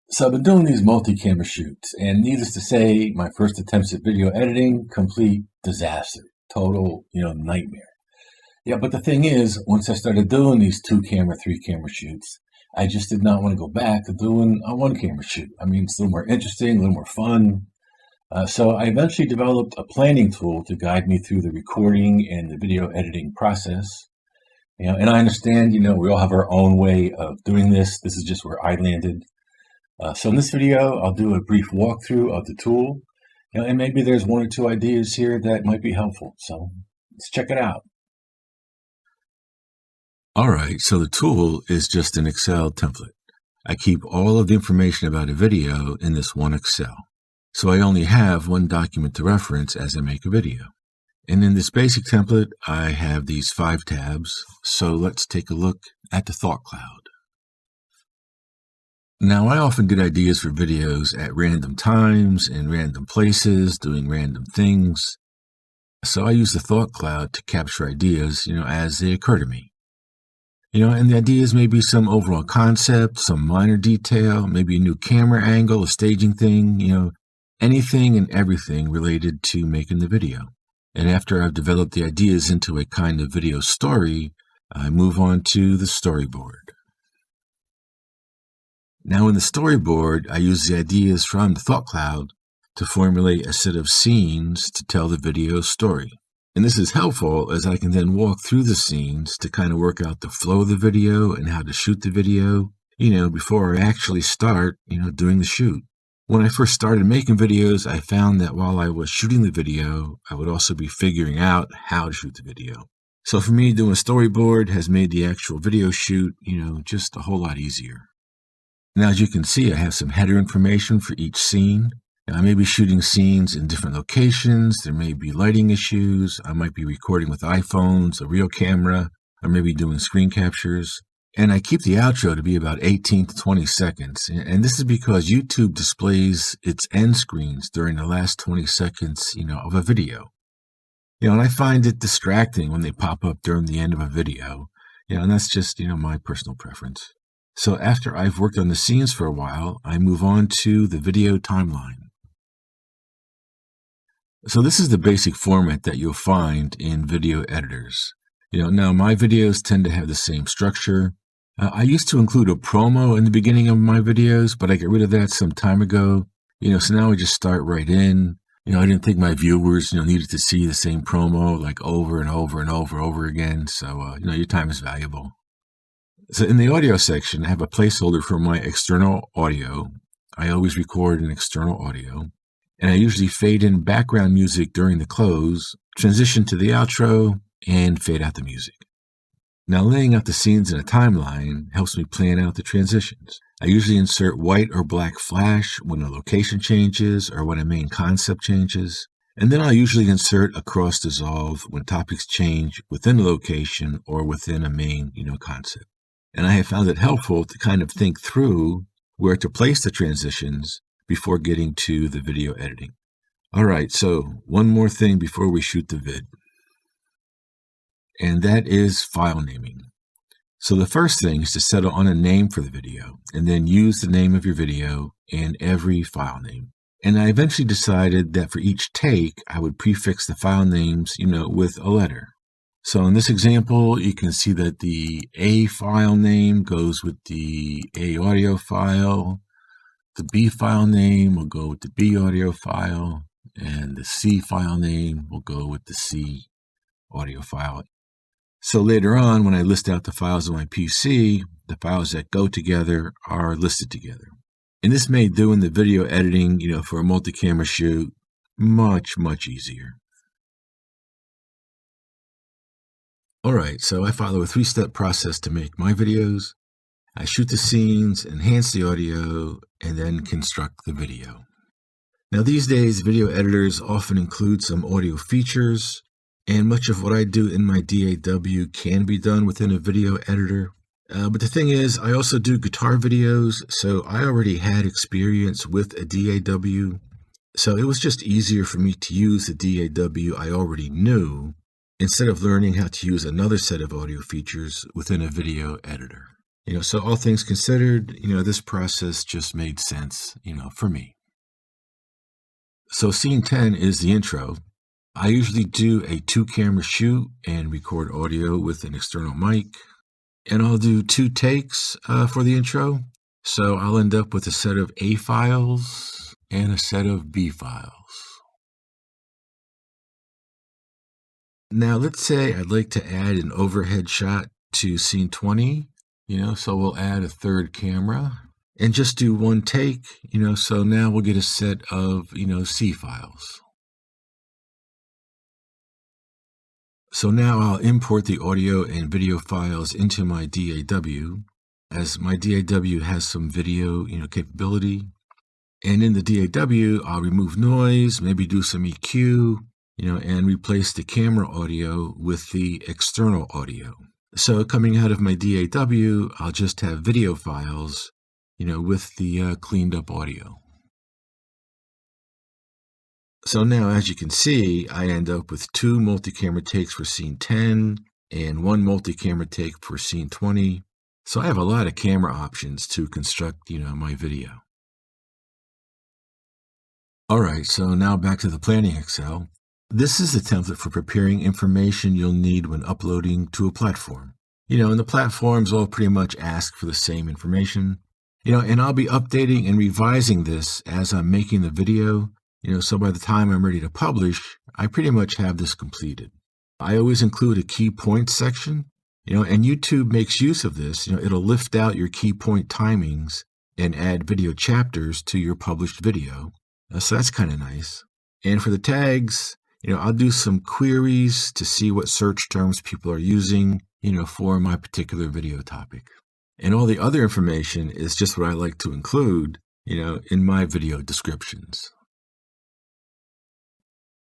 So I've been doing these multi-camera shoots, and needless to say, my first attempts at video editing, complete disaster, total, nightmare. Yeah, but the thing is, once I started doing these 2-camera, 3-camera shoots, I just did not want to go back to doing a 1-camera shoot. I mean, it's a little more interesting, a little more fun. So I eventually developed a planning tool to guide me through the recording and the video editing process. And I understand, we all have our own way of doing this. This is just where I landed. So in this video, I'll do a brief walkthrough of the tool, and maybe there's 1 or 2 ideas here that might be helpful. So let's check it out. All right, so the tool is just an Excel template. I keep all of the information about a video in this one Excel. So I only have one document to reference as I make a video. And in this basic template, I have these 5 tabs. So let's take a look at the thought cloud. Now, I often get ideas for videos at random times, in random places, doing random things. So I use the thought cloud to capture ideas, as they occur to me. And the ideas may be some overall concept, some minor detail, maybe a new camera angle, a staging thing, anything and everything related to making the video. And after I've developed the ideas into a kind of video story, I move on to the storyboard. Now in the storyboard, I use the ideas from the thought cloud to formulate a set of scenes to tell the video story. And this is helpful as I can then walk through the scenes to kind of work out the flow of the video and how to shoot the video, before I actually start, doing the shoot. When I first started making videos, I found that while I was shooting the video, I would also be figuring out how to shoot the video. So for me, doing a storyboard has made the actual video shoot, just a whole lot easier. Now, as you can see, I have some header information for each scene. Now, I may be shooting scenes in different locations. There may be lighting issues. I might be recording with iPhones, a real camera, or maybe doing screen captures. And I keep the outro to be about 18 to 20 seconds. And this is because YouTube displays its end screens during the last 20 seconds, of a video. And I find it distracting when they pop up during the end of a video. And that's just, my personal preference. So after I've worked on the scenes for a while, I move on to the video timeline. So this is the basic format that you'll find in video editors. Now my videos tend to have the same structure. I used to include a promo in the beginning of my videos, but I got rid of that some time ago. So now I just start right in. I didn't think my viewers, needed to see the same promo like over and over and over again. So, your time is valuable. So in the audio section, I have a placeholder for my external audio. I always record in external audio. And I usually fade in background music during the close, transition to the outro, and fade out the music. Now, laying out the scenes in a timeline helps me plan out the transitions. I usually insert white or black flash when a location changes or when a main concept changes. And then I'll usually insert a cross dissolve when topics change within a location or within a main, concept. And I have found it helpful to kind of think through where to place the transitions before getting to the video editing. All right, so one more thing before we shoot the vid. And that is file naming. So the first thing is to settle on a name for the video and then use the name of your video in every file name. And I eventually decided that for each take, I would prefix the file names, with a letter. So in this example, you can see that the A file name goes with the A audio file. The B file name will go with the B audio file. And the C file name will go with the C audio file. So later on, when I list out the files on my PC, the files that go together are listed together. And this made doing the video editing, for a multi-camera shoot much, much easier. All right, so I follow a 3-step process to make my videos. I shoot the scenes, enhance the audio, and then construct the video. Now these days, video editors often include some audio features, and much of what I do in my DAW can be done within a video editor. But the thing is, I also do guitar videos, so I already had experience with a DAW. So it was just easier for me to use the DAW I already knew, instead of learning how to use another set of audio features within a video editor. So all things considered, this process just made sense, for me. So scene 10 is the intro. I usually do a 2-camera shoot and record audio with an external mic. And I'll do 2 takes for the intro. So I'll end up with a set of A files and a set of B files. Now let's say I'd like to add an overhead shot to scene 20, so we'll add a 3rd camera and just do 1 take, so now we'll get a set of, C files. So now I'll import the audio and video files into my DAW, as my DAW has some video, capability. And in the DAW, I'll remove noise, maybe do some EQ, and replace the camera audio with the external audio. So coming out of my DAW, I'll just have video files, with the cleaned up audio. So now, as you can see, I end up with 2 multi-camera takes for scene 10 and 1 multi-camera take for scene 20. So I have a lot of camera options to construct, my video. All right, so now back to the Planning Excel. This is the template for preparing information you'll need when uploading to a platform. And the platforms all pretty much ask for the same information. And I'll be updating and revising this as I'm making the video. So by the time I'm ready to publish, I pretty much have this completed. I always include a key points section, and YouTube makes use of this. It'll lift out your key point timings and add video chapters to your published video. So that's kind of nice. And for the tags, I'll do some queries to see what search terms people are using, for my particular video topic. And all the other information is just what I like to include, in my video descriptions.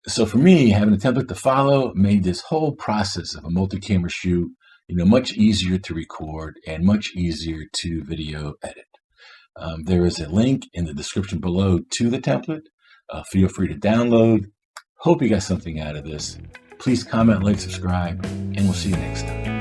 So for me, having a template to follow made this whole process of a multi-camera shoot, much easier to record and much easier to video edit. There is a link in the description below to the template. Feel free to download. Hope you got something out of this. Please comment, like, subscribe, and we'll see you next time.